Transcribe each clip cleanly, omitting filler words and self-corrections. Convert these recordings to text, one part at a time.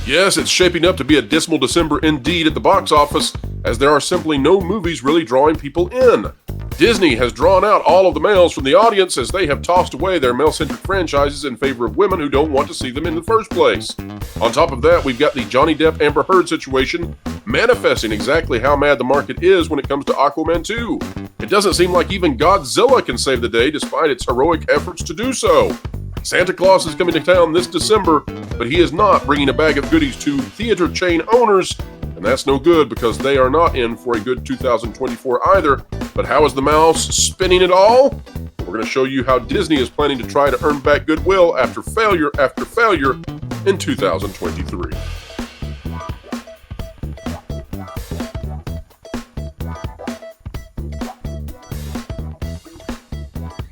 Yes, it's shaping up to be a dismal December indeed at the box office, as there are simply no movies really drawing people in. Disney has drawn out all of the males from the audience as they have tossed away their male-centric franchises in favor of women who don't want to see them in the first place. On top of that, we've got the Johnny Depp-Amber Heard situation manifesting exactly how mad the market is when it comes to Aquaman 2. It doesn't seem like even Godzilla can save the day despite its heroic efforts to do so. Santa Claus is coming to town this December, but he is not bringing a bag of goodies to theater chain owners, and that's no good because they are not in for a good 2024 either. But how is the mouse spinning it all? We're going to show you how Disney is planning to try to earn back goodwill after failure in 2023.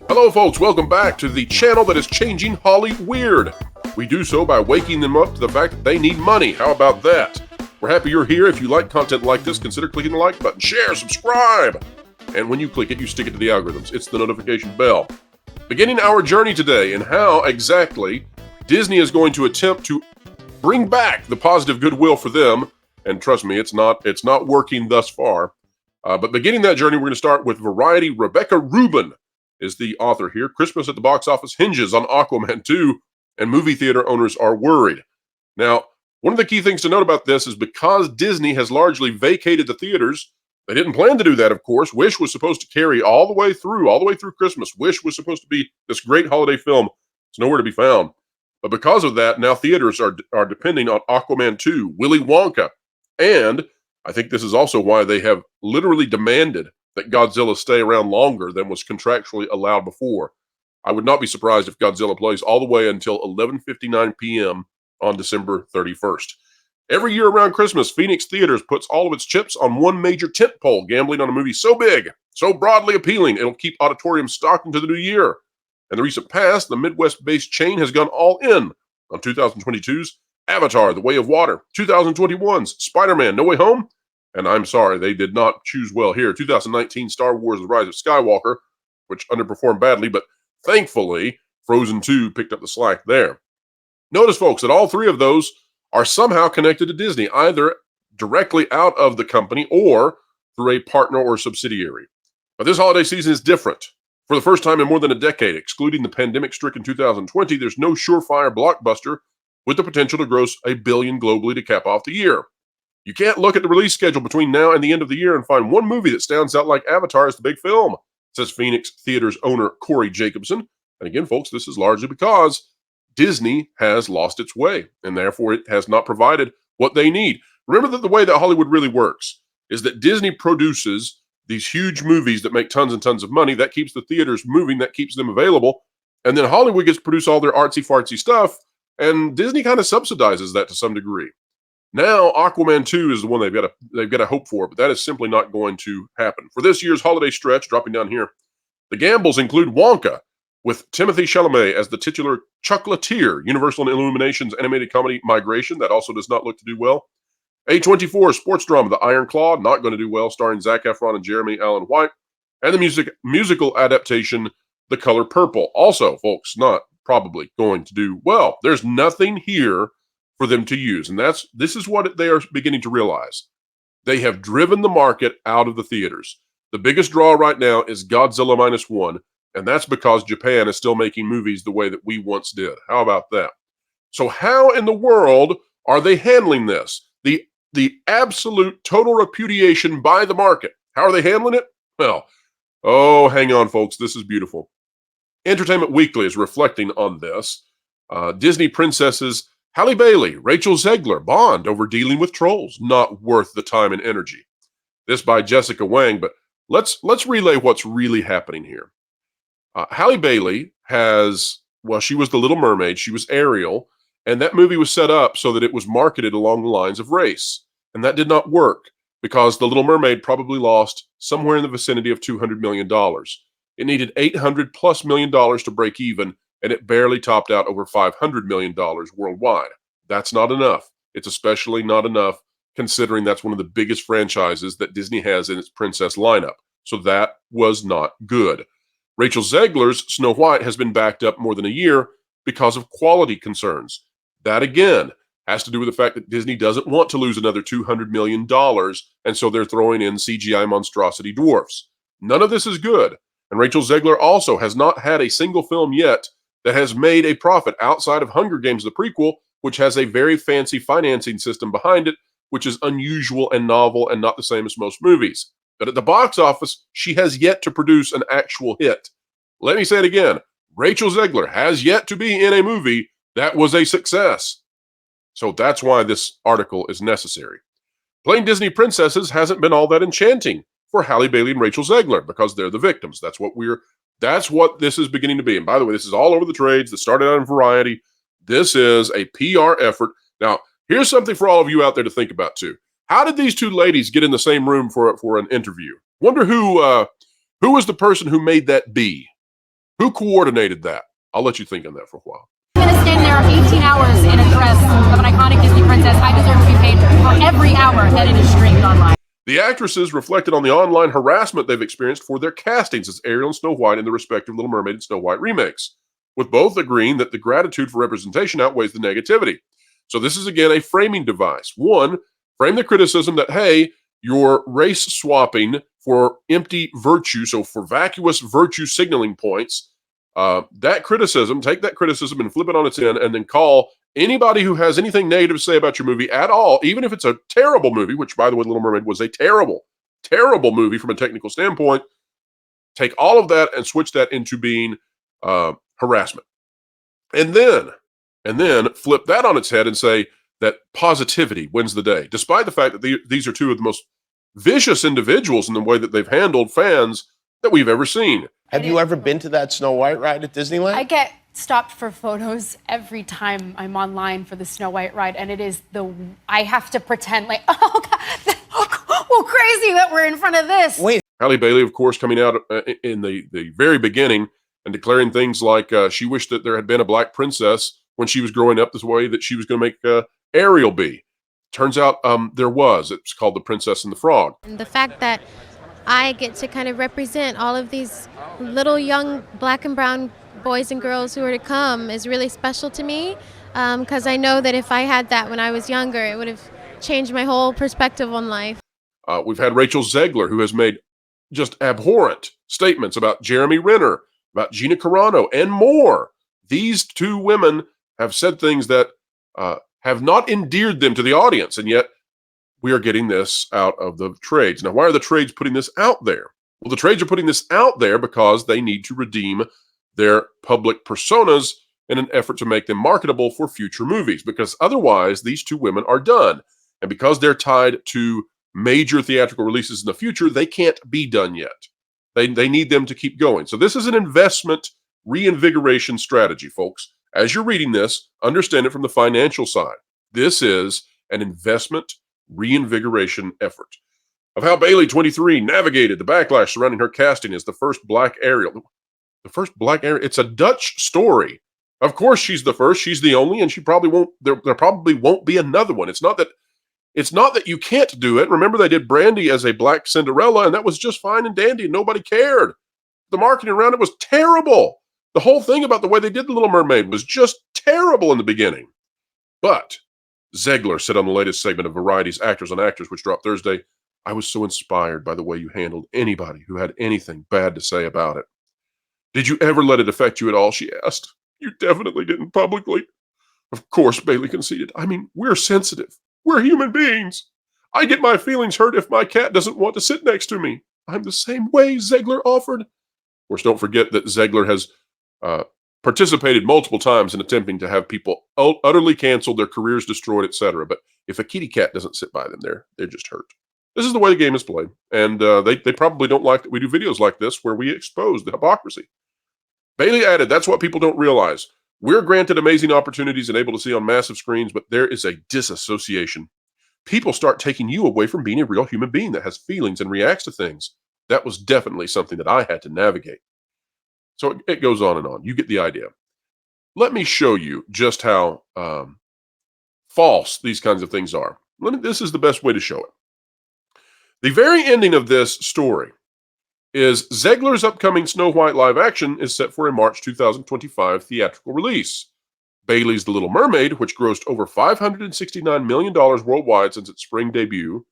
Hello folks, welcome back to the channel that is changing Holly weird. We do so by waking them up to the fact that they need money. How about that? We're happy you're here. If you like content like this, consider clicking the like button, share, subscribe. And when you click it, you stick it to the algorithms. It's the notification bell. Beginning our journey today and how exactly Disney is going to attempt to bring back the positive goodwill for them. And trust me, it's not working thus far. But beginning that journey, we're going to start with Variety. Rebecca Rubin is the author here. Christmas at the box office hinges on Aquaman 2, and movie theater owners are worried. Now, one of the key things to note about this is because Disney has largely vacated the theaters, they didn't plan to do that, of course. Wish was supposed to carry all the way through Christmas. Wish was supposed to be this great holiday film. It's nowhere to be found. But because of that, now theaters are depending on Aquaman 2, Willy Wonka, and I think this is also why they have literally demanded that Godzilla stay around longer than was contractually allowed before. I would not be surprised if Godzilla plays all the way until 11:59 p.m. on December 31st. Every year around Christmas, Phoenix Theaters puts all of its chips on one major tentpole, gambling on a movie so big, so broadly appealing, it'll keep auditoriums stocked into the new year. In the recent past, the Midwest-based chain has gone all in on 2022's Avatar: The Way of Water, 2021's Spider-Man: No Way Home, and I'm sorry, they did not choose well here. 2019 Star Wars: The Rise of Skywalker, which underperformed badly, but thankfully, Frozen 2 picked up the slack there. Notice, folks, that all three of those are somehow connected to Disney, either directly out of the company or through a partner or subsidiary. But this holiday season is different. For the first time in more than a decade, excluding the pandemic-stricken 2020, there's no surefire blockbuster with the potential to gross $1 billion globally to cap off the year. You can't look at the release schedule between now and the end of the year and find one movie that stands out like Avatar as the big film, says Phoenix Theaters owner Corey Jacobson. And again, folks, this is largely because Disney has lost its way, and therefore it has not provided what they need. Remember that the way that Hollywood really works is that Disney produces these huge movies that make tons and tons of money. That keeps the theaters moving, that keeps them available. And then Hollywood gets to produce all their artsy-fartsy stuff, and Disney kind of subsidizes that to some degree. Now, Aquaman 2 is the one they've got to hope for, but that is simply not going to happen. For this year's holiday stretch, dropping down here, the gambles include Wonka, with Timothée Chalamet as the titular chocolatier, Universal and Illumination's animated comedy Migration. That also does not look to do well. A24 sports drama The Iron Claw, not going to do well, starring Zac Efron and Jeremy Allen White. And the musical adaptation The Color Purple, also, folks, not probably going to do well. There's nothing here for them to use. And this is what they are beginning to realize. They have driven the market out of the theaters. The biggest draw right now is Godzilla -1, and that's because Japan is still making movies the way that we once did. How about that? So how in the world are they handling this? The absolute total repudiation by the market. How are they handling it? Well, hang on, folks. This is beautiful. Entertainment Weekly is reflecting on this. Disney princesses Halle Bailey, Rachel Zegler bond over dealing with trolls. Not worth the time and energy. This by Jessica Wang, but let's relay what's really happening here. Halle Bailey she was the Little Mermaid. She was Ariel, and that movie was set up so that it was marketed along the lines of race. And that did not work because the Little Mermaid probably lost somewhere in the vicinity of $200 million. It needed $800+ million to break even, and it barely topped out over $500 million worldwide. That's not enough. It's especially not enough considering that's one of the biggest franchises that Disney has in its princess lineup. So that was not good. Rachel Zegler's Snow White has been backed up more than a year because of quality concerns. That again Has to do with the fact that Disney doesn't want to lose another $200 million, and so they're throwing in CGI monstrosity dwarfs. None of this is good. And Rachel Zegler also has not had a single film yet that has made a profit outside of Hunger Games, the prequel, which has a very fancy financing system behind it, which is unusual and novel and not the same as most movies. But at the box office, she has yet to produce an actual hit. Let me say it again. Rachel Zegler has yet to be in a movie that was a success. So that's why this article is necessary. Playing Disney princesses hasn't been all that enchanting for Halle Bailey and Rachel Zegler because they're the victims. That's what this is beginning to be. And by the way, this is all over the trades. That started out in Variety. This is a PR effort. Now, here's something for all of you out there to think about too. How did these two ladies get in the same room for an interview? Wonder who was the person who made that bee? Who coordinated that? I'll let you think on that for a while. I'm going to stand there 18 hours in a dress of an iconic Disney princess. I deserve to be paid for every hour that it is streamed online. The actresses reflected on the online harassment they've experienced for their castings as Ariel and Snow White in the respective Little Mermaid and Snow White remakes, with both agreeing that the gratitude for representation outweighs the negativity. So this is, again, a framing device. One, frame the criticism that, hey, you're race swapping for empty virtue, so for vacuous virtue signaling points. Take that criticism and flip it on its end, and then call anybody who has anything negative to say about your movie at all, even if it's a terrible movie, which, by the way, Little Mermaid was a terrible, terrible movie from a technical standpoint. Take all of that and switch that into being harassment. And then flip that on its head and say that positivity wins the day, despite the fact that these are two of the most vicious individuals in the way that they've handled fans that we've ever seen. Have you ever been to that Snow White ride at Disneyland? I get stopped for photos every time I'm online for the Snow White ride, and it is I have to pretend like, oh God, well, crazy that we're in front of this. Wait. Halle Bailey, of course, coming out in the very beginning and declaring things like she wished that there had been a black princess when she was growing up this way that she was going to make Ariel be. Turns out there was. It's called The Princess and the Frog. And the fact that I get to kind of represent all of these little young black and brown boys and girls who are to come is really special to me, because I know that if I had that when I was younger, it would have changed my whole perspective on life. We've had Rachel Zegler, who has made just abhorrent statements about Jeremy Renner, about Gina Carano, and more. These two women have said things that have not endeared them to the audience, and yet we are getting this out of the trades. Now, why are the trades putting this out there? Well, the trades are putting this out there because they need to redeem their public personas in an effort to make them marketable for future movies, because otherwise these two women are done. And because they're tied to major theatrical releases in the future, they can't be done yet. They need them to keep going. So this is an investment reinvigoration strategy, folks. As you're reading this, understand it from the financial side. This is an investment reinvigoration effort. Of how Bailey, 23, navigated the backlash surrounding her casting as the first black Ariel. The first black Ariel. It's a Dutch story. Of course she's the first, she's the only, and she probably won't, there probably won't be another one. It's not that you can't do it. Remember, they did Brandy as a black Cinderella, and that was just fine and dandy, and nobody cared. The marketing around it was terrible. The whole thing about the way they did The Little Mermaid was just terrible in the beginning. But Zegler said on the latest segment of Variety's Actors on Actors, which dropped Thursday, "I was so inspired by the way you handled anybody who had anything bad to say about it." "Did you ever let it affect you at all?" she asked. "You definitely didn't publicly." Of course, Bailey conceded. "I mean, we're sensitive. We're human beings. I get my feelings hurt if my cat doesn't want to sit next to me. I'm the same way," Zegler offered. Of course, don't forget that Zegler has participated multiple times in attempting to have people utterly canceled, their careers destroyed, etc. But if a kitty cat doesn't sit by them, they're just hurt. This is the way the game is played, and they probably don't like that we do videos like this where we expose the hypocrisy. Bailey added, "That's what people don't realize. We're granted amazing opportunities and able to see on massive screens, but there is a disassociation. People start taking you away from being a real human being that has feelings and reacts to things. That was definitely something that I had to navigate." So it goes on and on. You get the idea. Let me show you just how false these kinds of things are. This is the best way to show it. The very ending of this story is Zegler's upcoming Snow White live action is set for a March 2025 theatrical release. Bailey's The Little Mermaid, which grossed over $569 million worldwide since its spring debut,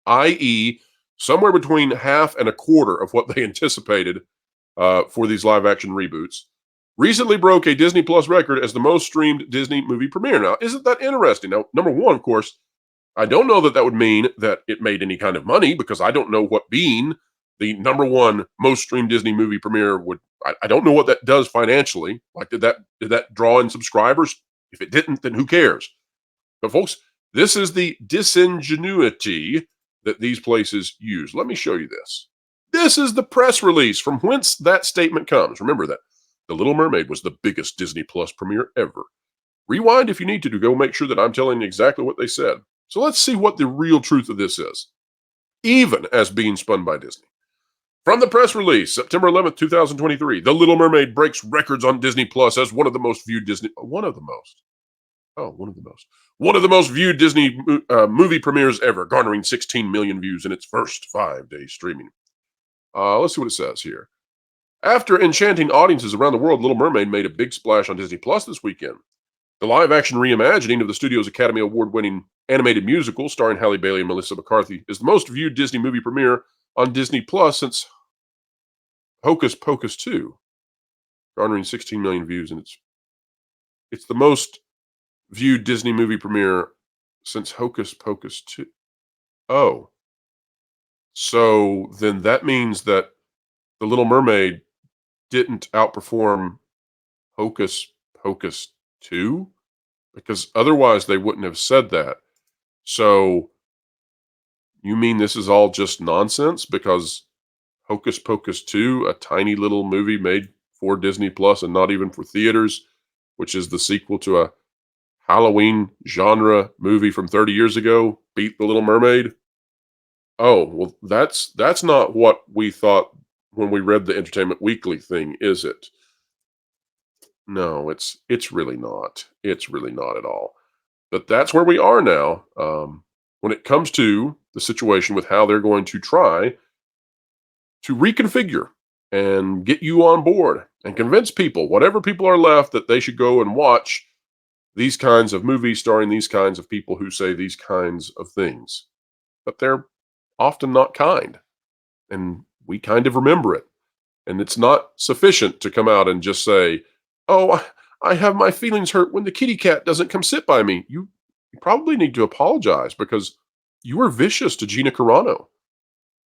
i.e., somewhere between half and a quarter of what they anticipated for these live-action reboots, recently broke a Disney Plus record as the most streamed Disney movie premiere. Now, isn't that interesting? Now, number one, of course, I don't know that that would mean that it made any kind of money, because I don't know what being the number one most streamed Disney movie premiere would. I don't know what that does financially. Like, did that draw in subscribers? If it didn't, then who cares? But folks, this is the disingenuity that these places use. Let me show you this. This is the press release from whence that statement comes. Remember that The Little Mermaid was the biggest Disney Plus premiere ever. Rewind if you need to go make sure that I'm telling you exactly what they said. So let's see what the real truth of this is, even as being spun by Disney. From the press release, September 11th, 2023, The Little Mermaid breaks records on Disney Plus as one of the most viewed viewed Disney movie premieres ever, garnering 16 million views in its first 5-day streaming. Let's see what it says here. After enchanting audiences around the world, Little Mermaid made a big splash on Disney Plus this weekend. The live-action reimagining of the studio's Academy Award-winning animated musical starring Halle Bailey and Melissa McCarthy is the most viewed Disney movie premiere on Disney Plus since Hocus Pocus 2, garnering 16 million views, and it's the most viewed Disney movie premiere since Hocus Pocus 2. Oh. So then that means that The Little Mermaid didn't outperform Hocus Pocus 2? Because otherwise they wouldn't have said that. So you mean this is all just nonsense? Because Hocus Pocus 2, a tiny little movie made for Disney Plus and not even for theaters, which is the sequel to a Halloween genre movie from 30 years ago, beat The Little Mermaid? Oh, well, that's not what we thought when we read the Entertainment Weekly thing, is it? No, it's really not. It's really not at all. But that's where we are now when it comes to the situation with how they're going to try to reconfigure and get you on board and convince people, whatever people are left, that they should go and watch these kinds of movies starring these kinds of people who say these kinds of things. But they're often not kind, and we kind of remember it. And it's not sufficient to come out and just say, oh, I have my feelings hurt when the kitty cat doesn't come sit by me. You probably need to apologize, because you were vicious to Gina Carano.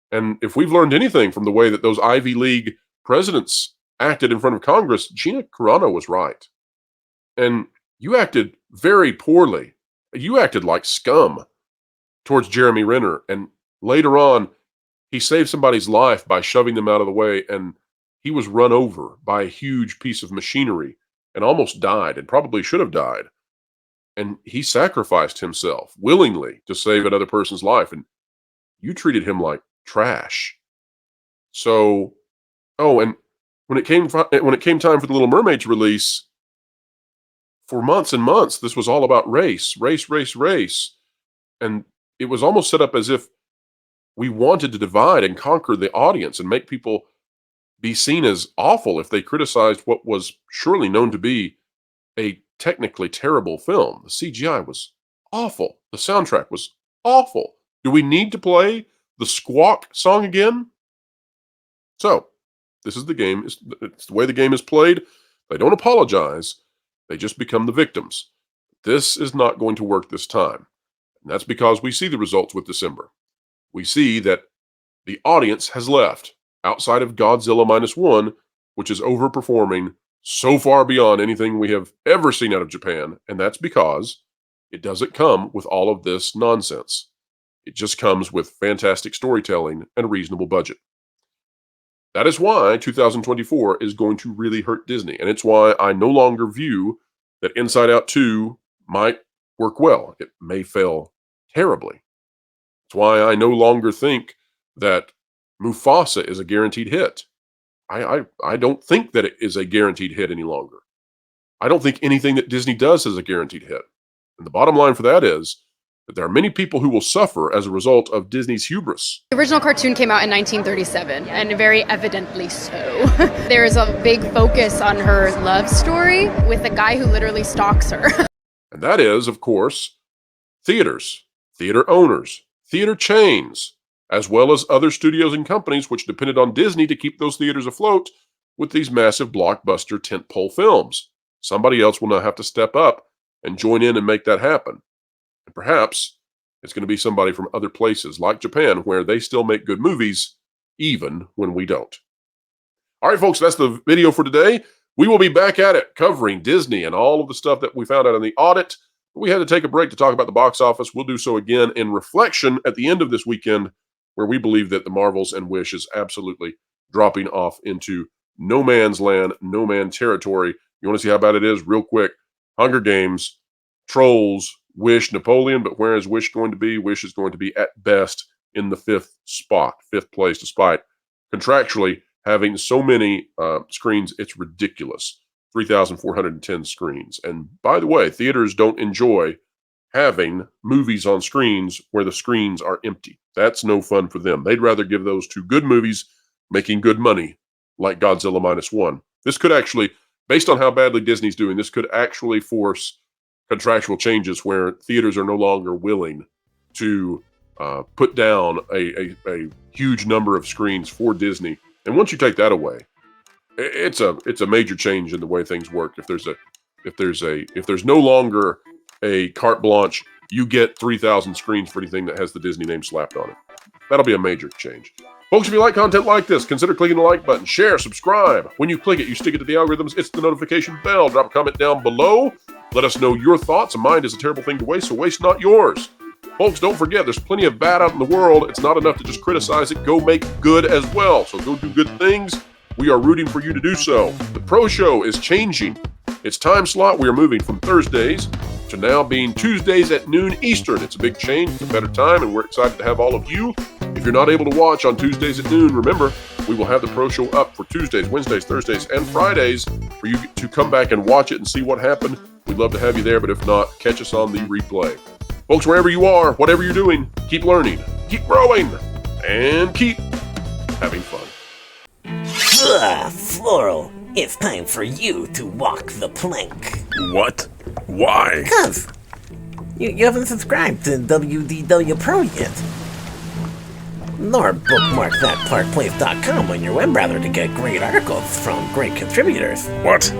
And if we've learned anything from the way that those Ivy League presidents acted in front of Congress, Gina Carano was right. And you acted very poorly. You acted like scum towards Jeremy Renner. And later on, he saved somebody's life by shoving them out of the way, and he was run over by a huge piece of machinery and almost died, and probably should have died. And he sacrificed himself willingly to save another person's life, and you treated him like trash. So, and when it came time for The Little Mermaid to release, for months and months, this was all about race. And it was almost set up as if we wanted to divide and conquer the audience and make people be seen as awful if they criticized what was surely known to be a technically terrible film. The CGI was awful. The soundtrack was awful. Do we need to play the Squawk song again? So, this is the game. It's the way the game is played. They don't apologize. They just become the victims. This is not going to work this time. And that's because we see the results with December. We see that the audience has left outside of Godzilla -1, which is overperforming so far beyond anything we have ever seen out of Japan. And that's because it doesn't come with all of this nonsense. It just comes with fantastic storytelling and a reasonable budget. That is why 2024 is going to really hurt Disney. And it's why I no longer view that Inside Out 2 might work well. It may fail terribly. It's why I no longer think that Mufasa is a guaranteed hit. I don't think that it is a guaranteed hit any longer. I don't think anything that Disney does is a guaranteed hit. And the bottom line for that is that there are many people who will suffer as a result of Disney's hubris. The original cartoon came out in 1937, and very evidently so. There is a big focus on her love story with a guy who literally stalks her. And that is, of course, theaters, theater owners, theater chains, as well as other studios and companies which depended on Disney to keep those theaters afloat with these massive blockbuster tentpole films. Somebody else will now have to step up and join in and make that happen. And perhaps it's going to be somebody from other places like Japan where they still make good movies even when we don't. All right, folks, that's the video for today. We will be back at it covering Disney and all of the stuff that we found out in the audit. We had to take a break to talk about the box office. We'll do so again in reflection at the end of this weekend, where we believe that the Marvels and Wish is absolutely dropping off into no man's land, no man territory. You want to see how bad it is? Real quick. Hunger Games, Trolls, Wish, Napoleon. But where is Wish going to be? Wish is going to be at best in the fifth place, despite contractually having so many screens. It's ridiculous. 3,410 screens. And by the way, theaters don't enjoy having movies on screens where the screens are empty. That's no fun for them. They'd rather give those to good movies making good money, like Godzilla -1. This could actually, based on how badly Disney's doing, this could actually force contractual changes where theaters are no longer willing to put down a huge number of screens for Disney. And once you take that away, it's a major change in the way things work. If there's no longer a carte blanche, you get 3,000 screens for anything that has the Disney name slapped on it. That'll be a major change. Folks, if you like content like this, consider clicking the like button, share, subscribe. When you click it, you stick it to the algorithms. It's the notification bell. Drop a comment down below. Let us know your thoughts. A mind is a terrible thing to waste, so waste not yours. Folks, don't forget, there's plenty of bad out in the world. It's not enough to just criticize it. Go make good as well. So go do good things. We are rooting for you to do so. The Pro Show is changing its time slot. We are moving from Thursdays to now being Tuesdays at noon Eastern. It's a big change. It's a better time, and we're excited to have all of you. If you're not able to watch on Tuesdays at noon, remember, we will have the Pro Show up for Tuesdays, Wednesdays, Thursdays, and Fridays for you to come back and watch it and see what happened. We'd love to have you there, but if not, catch us on the replay. Folks, wherever you are, whatever you're doing, keep learning, keep growing, and keep having fun. Floral, it's time for you to walk the plank. What? Why? Cuz you haven't subscribed to WDW Pro yet. Nor bookmark thatparkplace.com on your web browser to get great articles from great contributors. What?